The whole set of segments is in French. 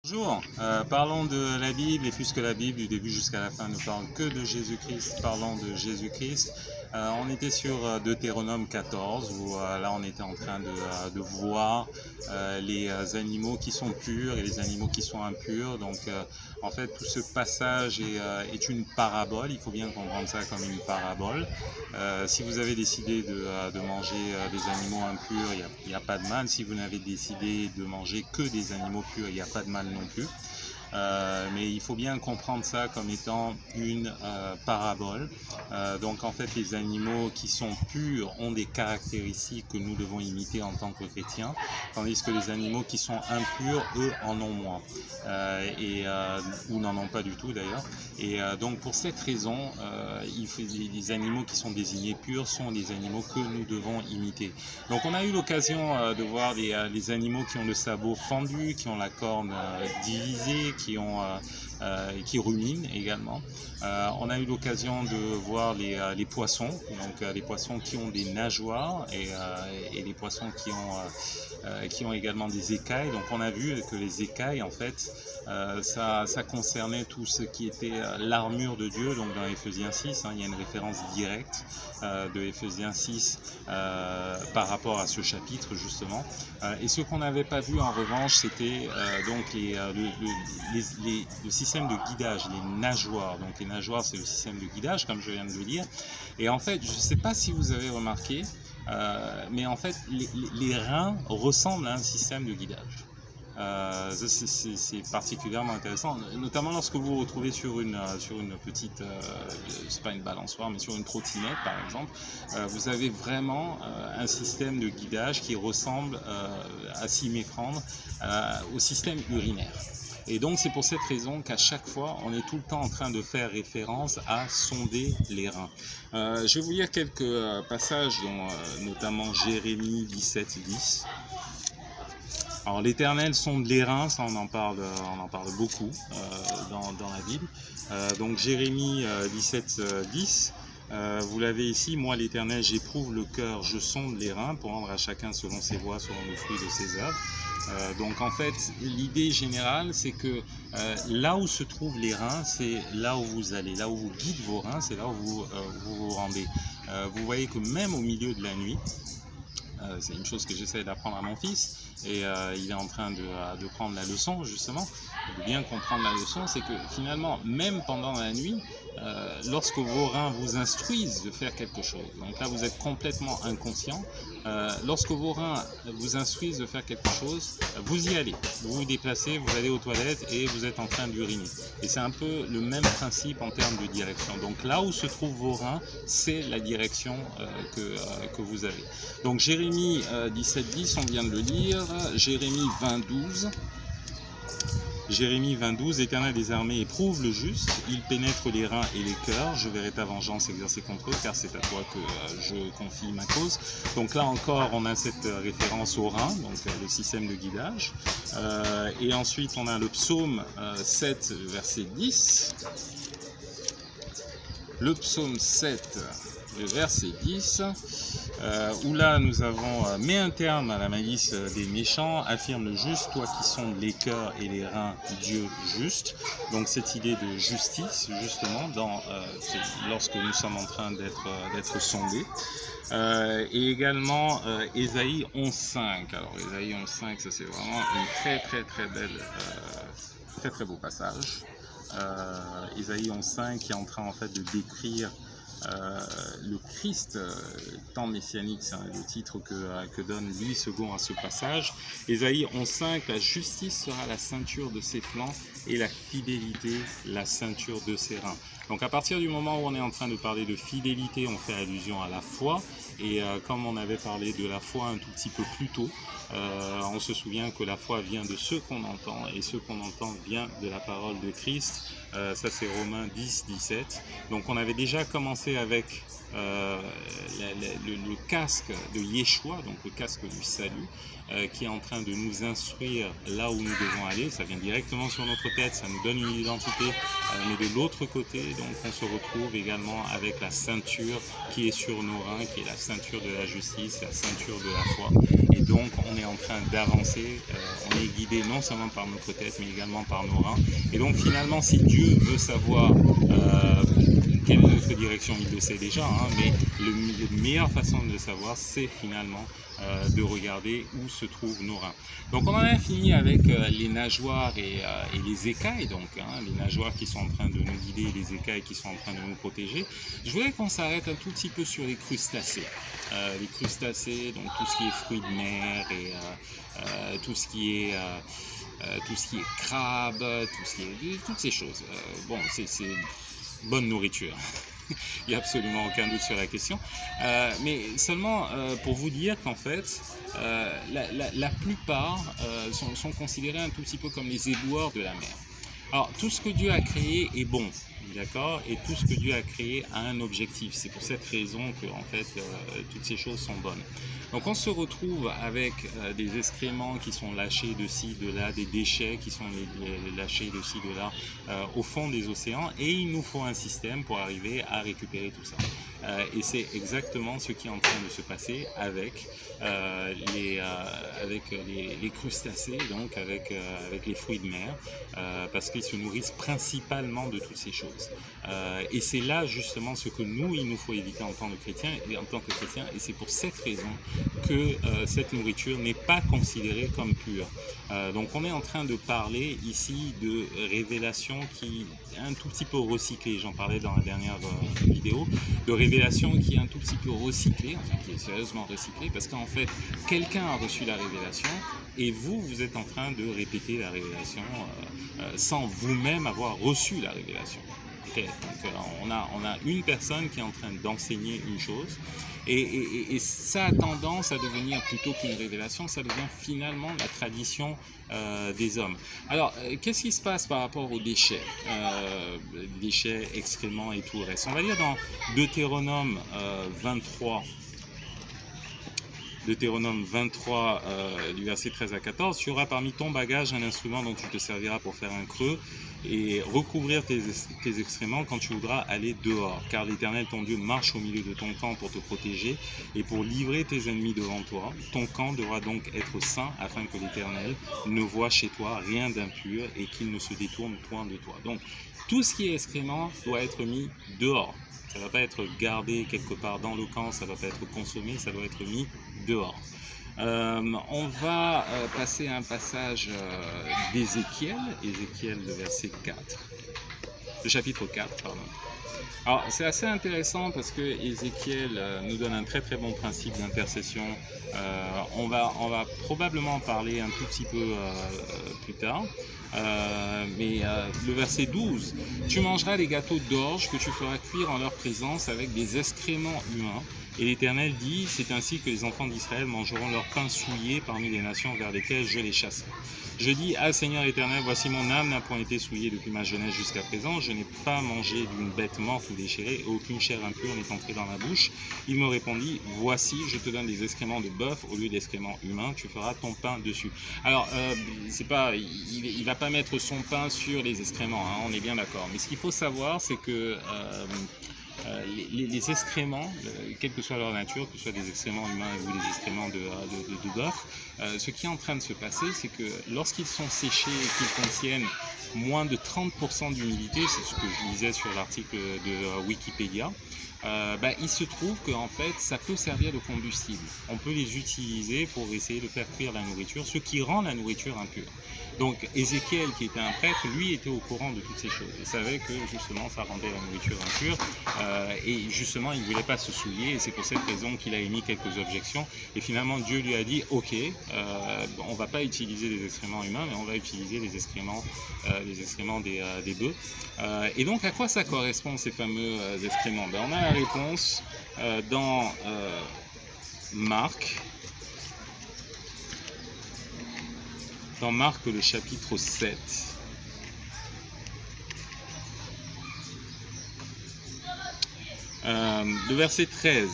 Bonjour, parlons de la Bible et puisque la Bible du début jusqu'à la fin ne parle que de Jésus-Christ, parlons de Jésus-Christ. On était sur Deutéronome 14 où là on était en train de voir les animaux qui sont purs et les animaux qui sont impurs. Donc en fait tout ce passage est une parabole, il faut bien comprendre ça comme une parabole. Si vous avez décidé de manger des animaux impurs, il n'y a pas de mal. Si vous n'avez décidé de manger que des animaux purs, il n'y a pas de mal non plus. Mais il faut bien comprendre ça comme étant une parabole. Donc en fait les animaux qui sont purs ont des caractéristiques que nous devons imiter en tant que chrétiens, tandis que les animaux qui sont impurs, eux, en ont moins, ou n'en ont pas du tout d'ailleurs. Et donc pour cette raison, les animaux qui sont désignés purs sont les animaux que nous devons imiter. Donc on a eu l'occasion de voir les animaux qui ont le sabot fendu, qui ont la corne divisée, qui ruminent également. On a eu l'occasion de voir les poissons, donc les poissons qui ont des nageoires et les poissons qui ont également des écailles. Donc on a vu que les écailles, en fait, ça concernait tout ce qui était l'armure de Dieu. Donc dans Éphésiens 6, il y a une référence directe de Éphésiens 6 par rapport à ce chapitre justement. Et ce qu'on n'avait pas vu en revanche, c'était donc le système de guidage, les nageoires. Donc les nageoires, c'est le système de guidage, comme je viens de le dire. Et en fait, je ne sais pas si vous avez remarqué, mais en fait, les reins ressemblent à un système de guidage. C'est particulièrement intéressant, notamment lorsque vous vous retrouvez sur une petite, c'est pas une balançoire, mais sur une trottinette par exemple, vous avez vraiment un système de guidage qui ressemble à s'y méprendre au système urinaire. Et donc c'est pour cette raison qu'à chaque fois, on est tout le temps en train de faire référence à sonder les reins. Je vais vous lire quelques passages, dont notamment Jérémie 17:10. Alors l'Éternel sonde les reins, ça on en parle beaucoup dans la Bible. Donc Jérémie 17:10, vous l'avez ici, moi l'Éternel j'éprouve le cœur, je sonde les reins pour rendre à chacun selon ses voies, selon le fruit de ses œuvres. Donc en fait l'idée générale c'est que là où se trouvent les reins, c'est là où vous allez, là où vous guidez vos reins, c'est là où vous rendez. Vous voyez que même au milieu de la nuit, c'est une chose que j'essaie d'apprendre à mon fils et il est en train de prendre la leçon justement, de bien comprendre la leçon, c'est que finalement même pendant la nuit, lorsque vos reins vous instruisent de faire quelque chose, donc là vous êtes complètement inconscient, lorsque vos reins vous instruisent de faire quelque chose, vous y allez, vous vous déplacez, vous allez aux toilettes et vous êtes en train d'uriner. Et c'est un peu le même principe en termes de direction. Donc là où se trouvent vos reins, c'est la direction que vous avez. Donc Jérémie 17:10, on vient de le lire, Jérémie 20:12. Jérémie 20:12, Éternel des armées éprouve le juste, il pénètre les reins et les cœurs, je verrai ta vengeance exercée contre eux, car c'est à toi que je confie ma cause. Donc là encore, on a cette référence aux reins, donc le système de guidage. Et ensuite, on a le psaume 7, verset 10. Le psaume 7, le verset 10, où là nous avons « Mets un terme à la malice des méchants, affirme le juste, toi qui sondes les cœurs et les reins, Dieu juste ». Donc cette idée de justice, justement, lorsque nous sommes en train d'être sondés. Et également Ésaïe 11:5. Alors Ésaïe 11:5, ça c'est vraiment une très belle, très beau passage. Ésaïe 11:5 qui est en train en fait de décrire le Christ, temps messianique, c'est le titre que donne Louis II à ce passage. Ésaïe 11:5, la justice sera la ceinture de ses flancs et la fidélité la ceinture de ses reins. Donc à partir du moment où on est en train de parler de fidélité, on fait allusion à la foi, et comme on avait parlé de la foi un tout petit peu plus tôt, on se souvient que la foi vient de ce qu'on entend, et ce qu'on entend vient de la parole de Christ. Ça c'est Romains 10:17. Donc on avait déjà commencé avec le casque de Yeshua, donc le casque du salut. qui est en train de nous instruire là où nous devons aller. Ça vient directement sur notre tête, ça nous donne une identité, mais de l'autre côté, donc on se retrouve également avec la ceinture qui est sur nos reins, qui est la ceinture de la justice, la ceinture de la foi. Et donc on est en train d'avancer, on est guidé non seulement par notre tête, mais également par nos reins. Et donc finalement, si Dieu veut savoir quelle est notre direction, il le sait déjà, hein, mais la meilleure façon de le savoir, c'est finalement de regarder où se trouvent nos reins. Donc on en a fini avec les nageoires et les écailles, donc hein, les nageoires qui sont en train de nous guider et les écailles qui sont en train de nous protéger. Je voudrais qu'on s'arrête un tout petit peu sur les crustacés. Les crustacés, donc tout ce qui est fruits de mer et tout ce qui est crabe, toutes ces choses. Bon, c'est bonne nourriture. Il n'y a absolument aucun doute sur la question. Mais seulement pour vous dire qu'en fait, la plupart sont considérés un tout petit peu comme les éboueurs de la mer. Alors, tout ce que Dieu a créé est bon, d'accord, et tout ce que Dieu a créé a un objectif. C'est pour cette raison que, en fait, toutes ces choses sont bonnes. Donc, on se retrouve avec des excréments qui sont lâchés de ci, de là, des déchets qui sont lâchés de ci, de là, au fond des océans, et il nous faut un système pour arriver à récupérer tout ça. Et c'est exactement ce qui est en train de se passer avec les crustacés, donc avec les fruits de mer, parce qu'ils se nourrissent principalement de toutes ces choses. Et c'est là justement ce que il nous faut éviter en tant que chrétiens, et c'est pour cette raison que cette nourriture n'est pas considérée comme pure. Donc on est en train de parler ici de révélation qui est un tout petit peu recyclée, j'en parlais dans la dernière vidéo, de révélation qui est un tout petit peu recyclée, enfin qui est sérieusement recyclée, parce qu'en fait quelqu'un a reçu la révélation et vous êtes en train de répéter la révélation sans vous-même avoir reçu la révélation. Okay. Donc on a une personne qui est en train d'enseigner une chose et ça a tendance à devenir, plutôt qu'une révélation, ça devient finalement la tradition des hommes. Alors, qu'est-ce qui se passe par rapport aux déchets, excréments et tout le reste? On va lire dans Deutéronome 23, du verset 13 à 14, « Tu auras parmi ton bagage un instrument dont tu te serviras pour faire un creux et recouvrir tes excréments quand tu voudras aller dehors. Car l'Éternel, ton Dieu, marche au milieu de ton camp pour te protéger et pour livrer tes ennemis devant toi. Ton camp devra donc être saint afin que l'Éternel ne voie chez toi rien d'impur et qu'il ne se détourne point de toi. » Donc, tout ce qui est excrément doit être mis dehors. Ça ne va pas être gardé quelque part dans le camp, ça ne va pas être consommé, ça doit être mis dehors. On va passer à un passage d'Ézéchiel, le chapitre 4, pardon. Alors c'est assez intéressant parce que Ézéchiel nous donne un très très bon principe d'intercession. On va probablement en parler un tout petit peu plus tard. Mais le verset 12, « Tu mangeras des gâteaux d'orge que tu feras cuire en leur présence avec des excréments humains. Et l'Éternel dit, c'est ainsi que les enfants d'Israël mangeront leur pain souillé parmi les nations vers lesquelles je les chasserai. Je dis, ah Seigneur Éternel, voici mon âme n'a point été souillée depuis ma jeunesse jusqu'à présent. Je n'ai pas mangé d'une bête morte ou déchirée, et aucune chair impure n'est entrée dans ma bouche. Il me répondit, voici, je te donne des excréments de bœuf au lieu d'excréments humains, tu feras ton pain dessus. » Alors, c'est pas, il va pas mettre son pain sur les excréments, hein, on est bien d'accord. Mais ce qu'il faut savoir, c'est que les excréments, quelle que soit leur nature, que ce soit des excréments humains ou des excréments de bœuf, ce qui est en train de se passer, c'est que lorsqu'ils sont séchés et qu'ils contiennent moins de 30% d'humidité, c'est ce que je lisais sur l'article de Wikipédia, il se trouve qu'en fait ça peut servir de combustible. On peut les utiliser pour essayer de faire cuire la nourriture, ce qui rend la nourriture impure. Donc Ézéchiel, qui était un prêtre, lui était au courant de toutes ces choses. Il savait que justement ça rendait la nourriture impure et justement il ne voulait pas se souiller et c'est pour cette raison qu'il a émis quelques objections. Et finalement Dieu lui a dit ok, on ne va pas utiliser les excréments humains mais on va utiliser les excréments des bœufs. Et donc à quoi ça correspond ces fameux excréments? On a la réponse dans Marc. Dans Marc, le chapitre 7, Le verset 13,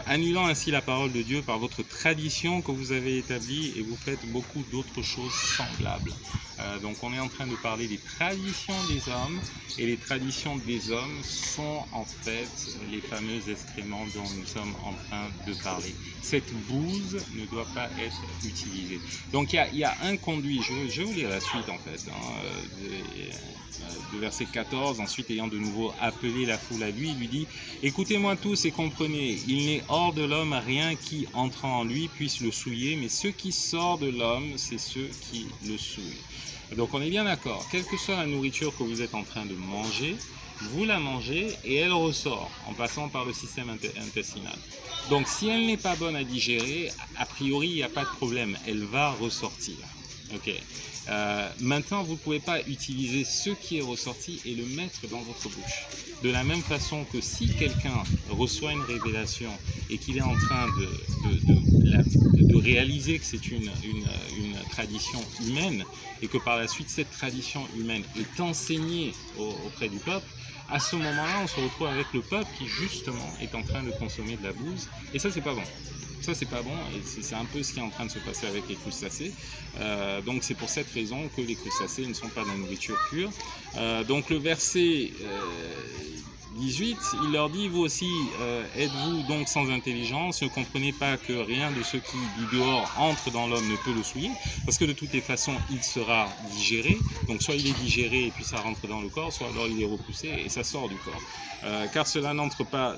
annulant ainsi la parole de Dieu par votre tradition que vous avez établie et vous faites beaucoup d'autres choses semblables. Donc on est en train de parler des traditions des hommes, et les traditions des hommes sont en fait les fameux excréments dont nous sommes en train de parler. Cette bouse ne doit pas être utilisée. Donc il y a un conduit, je vais vous lire la suite en fait, de verset 14, ensuite ayant de nouveau appelé la foule à lui, il lui dit « Écoutez-moi tous et comprenez, il n'est hors de l'homme rien qui, entrant en lui, puisse le souiller, mais ce qui sort de l'homme, c'est ceux qui le souillent. » Donc on est bien d'accord, quelle que soit la nourriture que vous êtes en train de manger, vous la mangez et elle ressort en passant par le système intestinal. Donc si elle n'est pas bonne à digérer, a priori il n'y a pas de problème, elle va ressortir. Ok. Maintenant, vous ne pouvez pas utiliser ce qui est ressorti et le mettre dans votre bouche. De la même façon que si quelqu'un reçoit une révélation et qu'il est en train de réaliser que c'est une tradition humaine et que par la suite cette tradition humaine est enseignée auprès du peuple, à ce moment-là, on se retrouve avec le peuple qui justement est en train de consommer de la bouse et ça, c'est pas bon. Ça, c'est pas bon, et c'est un peu ce qui est en train de se passer avec les crustacés. Donc, c'est pour cette raison que les crustacés ne sont pas de la nourriture pure. Donc, le verset 18, il leur dit, vous aussi, êtes-vous donc sans intelligence, ne comprenez pas que rien de ce qui du dehors entre dans l'homme ne peut le souiller, parce que de toutes les façons, il sera digéré. Donc, soit il est digéré et puis ça rentre dans le corps, soit alors il est repoussé et ça sort du corps. Car cela n'entre pas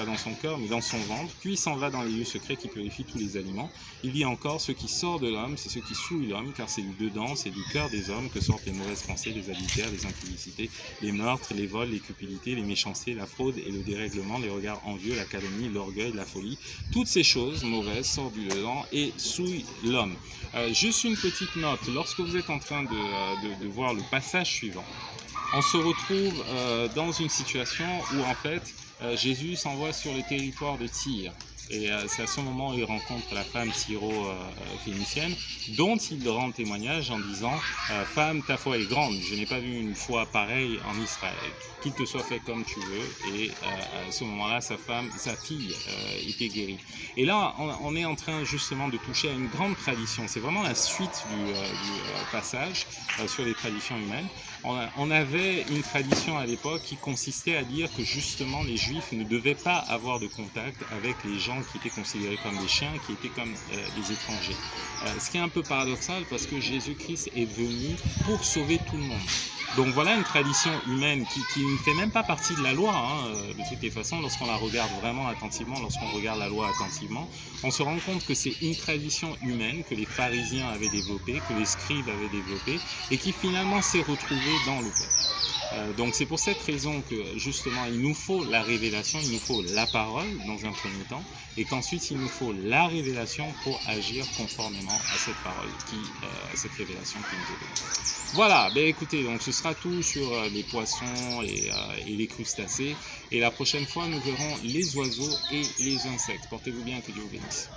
dans son cœur, mais dans son ventre, puis s'en va dans les lieux secrets qui purifient tous les aliments. Il dit encore, ce qui sort de l'homme, c'est ce qui souille l'homme, car c'est du dedans, c'est du cœur des hommes que sortent les mauvaises pensées, les adultères, les impudicités, les meurtres, les vols, les cupidités, les méchancetés, la fraude et le dérèglement, les regards envieux, la calomnie, l'orgueil, la folie. Toutes ces choses mauvaises sortent du dedans et souillent l'homme. Juste une petite note, lorsque vous êtes en train de voir le passage suivant, on se retrouve dans une situation où en fait Jésus s'envoie sur le territoire de Tyr. Et c'est à ce moment où il rencontre la femme syro-phénicienne, dont il rend témoignage en disant « Femme, ta foi est grande, je n'ai pas vu une foi pareille en Israël. Qu'il te soit fait comme tu veux. » Et à ce moment-là, sa fille était guérie. Et là, on est en train justement de toucher à une grande tradition. C'est vraiment la suite du passage sur les traditions humaines. On avait une tradition à l'époque qui consistait à dire que justement les Juifs ne devaient pas avoir de contact avec les gens qui étaient considérés comme des chiens, qui étaient comme des étrangers. Ce qui est un peu paradoxal parce que Jésus-Christ est venu pour sauver tout le monde. Donc voilà une tradition humaine qui ne fait même pas partie de la loi, hein, de toutes les façons. Lorsqu'on la regarde vraiment attentivement, lorsqu'on regarde la loi attentivement, on se rend compte que c'est une tradition humaine que les pharisiens avaient développée, que les scribes avaient développée et qui finalement s'est retrouvée dans le peuple. Donc c'est pour cette raison que justement il nous faut la révélation, il nous faut la parole dans un premier temps et qu'ensuite il nous faut la révélation pour agir conformément à cette parole, cette révélation qui nous est donnée. Voilà, ben écoutez, donc ce sera tout sur les poissons et les crustacés et la prochaine fois nous verrons les oiseaux et les insectes. Portez-vous bien, que Dieu vous bénisse.